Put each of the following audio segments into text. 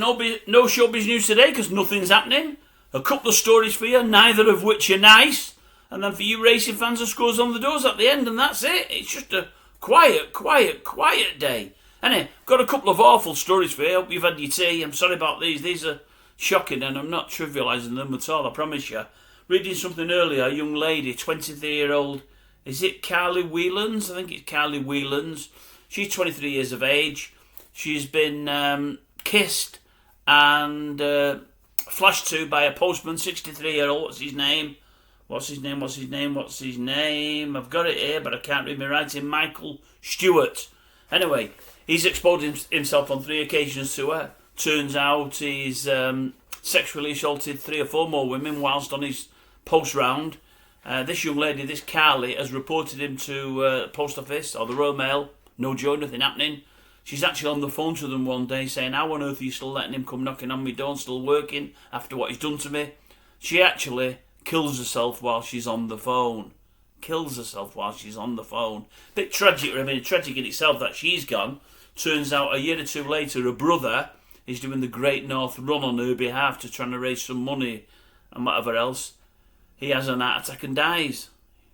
No showbiz news today because nothing's happening. A couple of stories for you, neither of which are nice. And then for you racing fans, the scores on the doors at the end, and that's it. It's just a quiet day. Anyway, got a couple of awful stories for you. Hope you've had your tea. I'm sorry about these. These are shocking, and I'm not trivialising them at all, I promise you. Reading something earlier, a young lady, 23-year-old, is it CARLY Whelans? I think it's CARLY Whelans. She's 23 years of age. She's been kissed and flashed to by a postman, 63-year-old. What's his name? I've got it here, but I can't read my writing. Michael Stewart. Anyway, he's exposed himself on 3 occasions to her. Turns out he's sexually assaulted 3 or 4 more women whilst on his post round. This young lady, this CARLY, has reported him to the post office or the Royal Mail. No joy, nothing happening. She's actually on the phone to them one day saying, how on earth are you still letting him come knocking on my door and still working after what he's done to me? She actually kills herself while she's on the phone. Bit tragic, I mean, tragic in itself that she's gone. Turns out a year or 2 later, her brother is doing the Great North Run on her behalf to try and raise some money and whatever else. He has an heart attack and dies.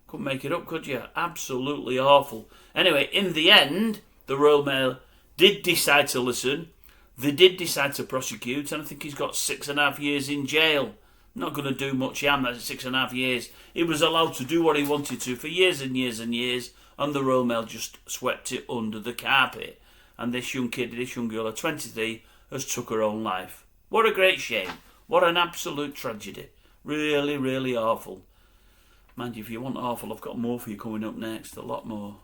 Couldn't make it up, could you? Absolutely awful. Anyway, in the end, the Royal Mail did decide to listen. They did decide to prosecute, and I think he's got 6.5 years in jail. Not going to do much harm, that's 6.5 years. He was allowed to do what he wanted to for years and years and years, and the Royal Mail just swept it under the carpet. And this young girl at 23, has took her own life. What a great shame. What an absolute tragedy. Really, really awful. Mind you, if you want awful, I've got more for you coming up next. A lot more.